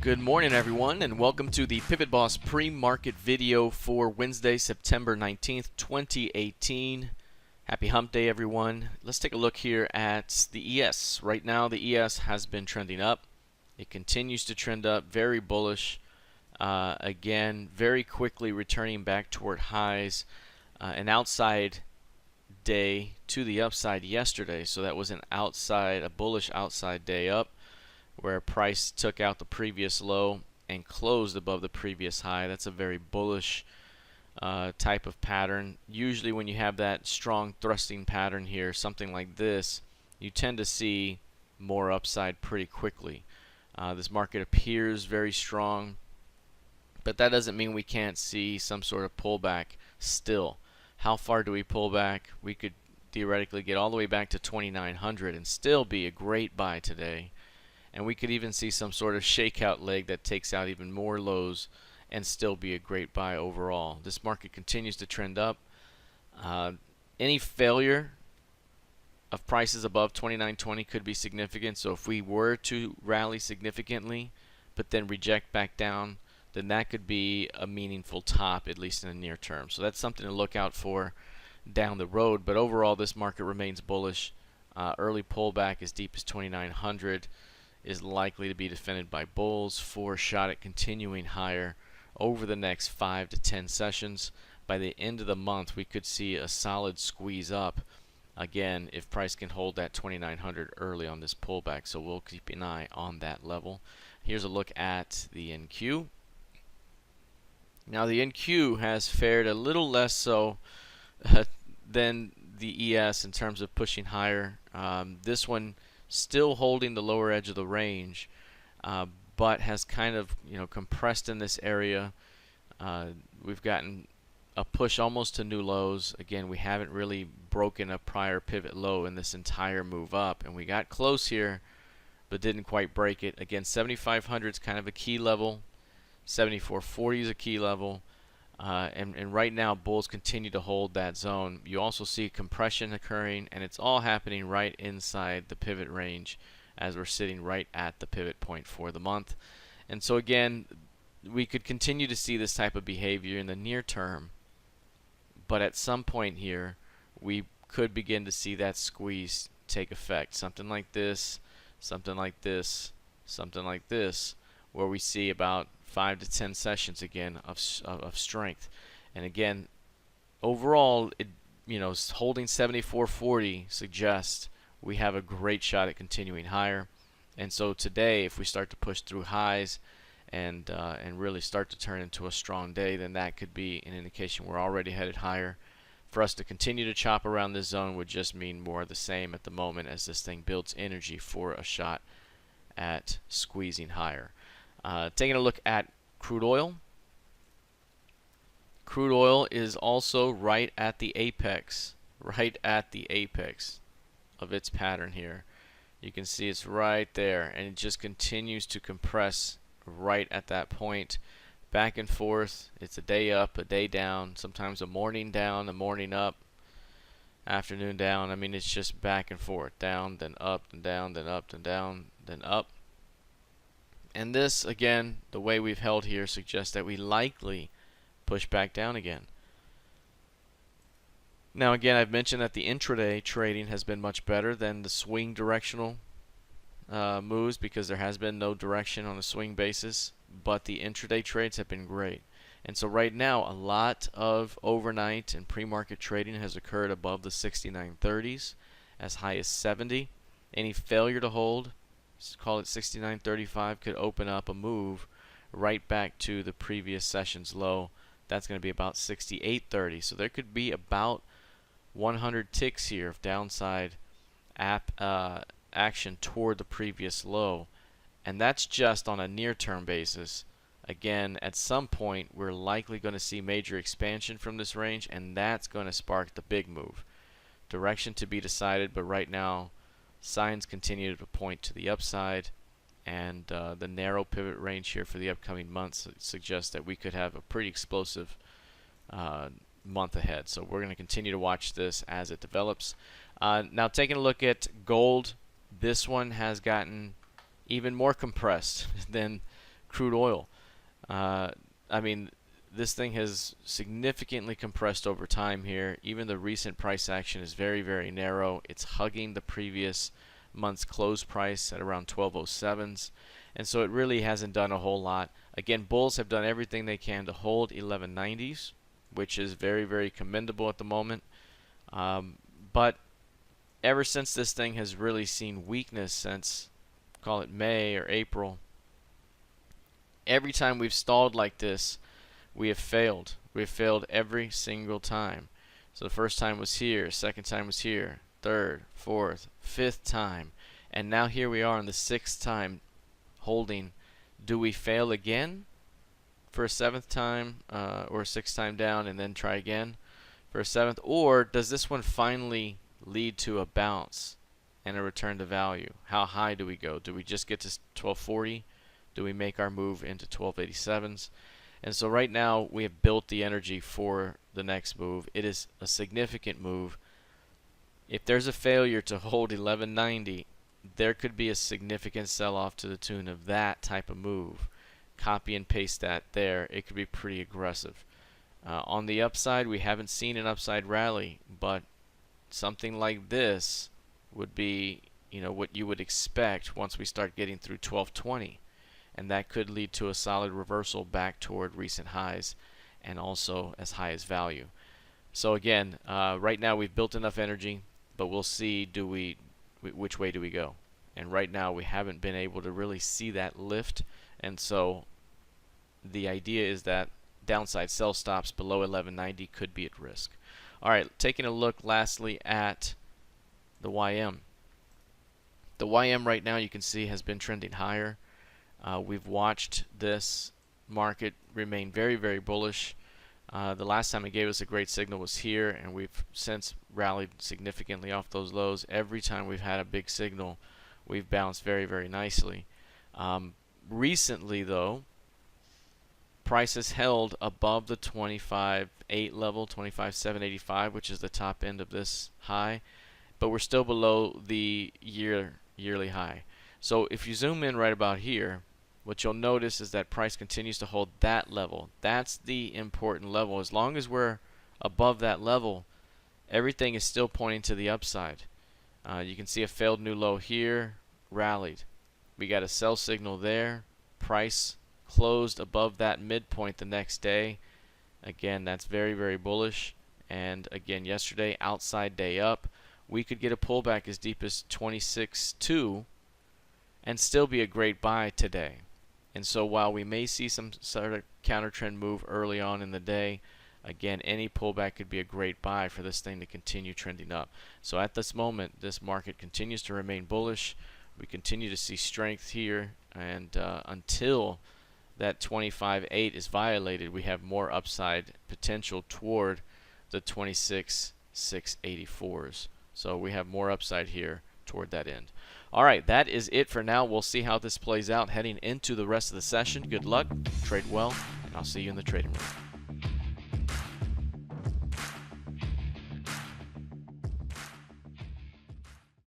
Good morning, everyone, and welcome to the PivotBoss pre-market video for Wednesday, September 19th, 2018. Happy hump day, everyone. Let's take a look here at the ES. Right now, the ES has been trending up. It continues to trend up, very bullish. Again, very quickly returning back toward highs. An outside day to the upside yesterday, so that was a bullish outside day up, where price took out the previous low and closed above the previous high. That's a very bullish type of pattern. Usually when you have that strong thrusting pattern here, something like this, you tend to see more upside pretty quickly. This market appears very strong, but that doesn't mean we can't see some sort of pullback still. How far do we pull back? We could theoretically get all the way back to 2,900 and still be a great buy today. And we could even see some sort of shakeout leg that takes out even more lows and still be a great buy overall. This market continues to trend up. Any failure of prices above 29.20 could be significant. So if we were to rally significantly but then reject back down, then that could be a meaningful top, at least in the near term. So that's something to look out for down the road. But overall, this market remains bullish. Early pullback as deep as 2,900 is likely to be defended by bulls for a shot at continuing higher over the next 5 to 10 sessions. By the end of the month, we could see a solid squeeze up again if price can hold that 2,900 early on this pullback. So we'll keep an eye on that level. Here's a look at the NQ. Now the NQ has fared a little less so than the ES in terms of pushing higher. This one still holding the lower edge of the range, but has kind of compressed in this area. We've gotten a push almost to new lows. Again, we haven't really broken a prior pivot low in this entire move up, and we got close here but didn't quite break it. Again, 7,500 is kind of a key level. 74.40 is a key level. And right now, bulls continue to hold that zone. You also see compression occurring, and it's all happening right inside the pivot range as we're sitting right at the pivot point for the month. And so again, we could continue to see this type of behavior in the near term, but at some point here, we could begin to see that squeeze take effect. Something like this, something like this, something like this, where we see about 5 to 10 sessions again of strength. And again, overall, holding 74.40 suggests we have a great shot at continuing higher. And so today, if we start to push through highs and really start to turn into a strong day, then that could be an indication we're already headed higher. For us to continue to chop around this zone would just mean more of the same at the moment as this thing builds energy for a shot at squeezing higher. Taking a look at crude oil. Crude oil is also right at the apex of its pattern here. You can see it's right there, and it just continues to compress right at that point. Back and forth. It's a day up, a day down, sometimes a morning down, a morning up, afternoon down. I mean, it's just back and forth, down, then up, then down, then up, then down, then up. And this, again, the way we've held here suggests that we likely push back down again. Now, again, I've mentioned that the intraday trading has been much better than the swing directional moves because there has been no direction on a swing basis, but the intraday trades have been great. And so right now, a lot of overnight and pre-market trading has occurred above the 69.30s, as high as 70. Any failure to hold, call it 69.35, could open up a move right back to the previous session's low. That's going to be about 68.30. So there could be about 100 ticks here of downside action toward the previous low. And that's just on a near-term basis. Again, at some point, we're likely going to see major expansion from this range, and that's going to spark the big move. Direction to be decided, but right now, signs continue to point to the upside, and the narrow pivot range here for the upcoming months suggests that we could have a pretty explosive month ahead. So we're going to continue to watch this as it develops. Now taking a look at gold, this one has gotten even more compressed than crude oil. I mean, this thing has significantly compressed over time here. Even the recent price action is very, very narrow. It's hugging the previous month's close price at around 1207s. And so it really hasn't done a whole lot. Again, bulls have done everything they can to hold 1190s, which is very, very commendable at the moment. But ever since this thing has really seen weakness since, call it May or April, every time we've stalled like this, we have failed. We have failed every single time. So the first time was here, second time was here, third, fourth, fifth time, and now here we are on the sixth time holding. Do we fail again for a seventh time, or a sixth time down and then try again for a seventh? Or does this one finally lead to a bounce and a return to value? How high do we go? Do we just get to 1240? Do we make our move into 1287s? And so right now we have built the energy for the next move. It is a significant move. If there's a failure to hold 1190, there could be a significant sell-off to the tune of that type of move. Copy and paste that there. It could be pretty aggressive. On the upside, we haven't seen an upside rally, but something like this would be, what you would expect once we start getting through 1220. And that could lead to a solid reversal back toward recent highs and also as high as value. So again, right now we've built enough energy, but we'll see which way do we go. And right now we haven't been able to really see that lift, and so the idea is that downside sell stops below 1190 could be at risk. Alright, taking a look lastly at the YM. The YM right now, you can see, has been trending higher. We've watched this market remain very, very bullish. The last time it gave us a great signal was here, and we've since rallied significantly off those lows. Every time we've had a big signal, we've bounced very, very nicely. Recently, though, price has held above the 25.8 level, 25.785, which is the top end of this high, but we're still below the yearly high. So if you zoom in right about here, what you'll notice is that price continues to hold that level. That's the important level. As long as we're above that level, everything is still pointing to the upside. You can see a failed new low here, rallied. We got a sell signal there. Price closed above that midpoint the next day. Again, that's very, very bullish. And again, yesterday, outside day up. We could get a pullback as deep as 26.2 and still be a great buy today. And so while we may see some sort of counter trend move early on in the day, again, any pullback could be a great buy for this thing to continue trending up. So at this moment, this market continues to remain bullish. We continue to see strength here, and until that 25.8 is violated, we have more upside potential toward the 26.684s. So we have more upside here toward that end. Alright, that is it for now. We'll see how this plays out heading into the rest of the session. Good luck, trade well, and I'll see you in the trading room.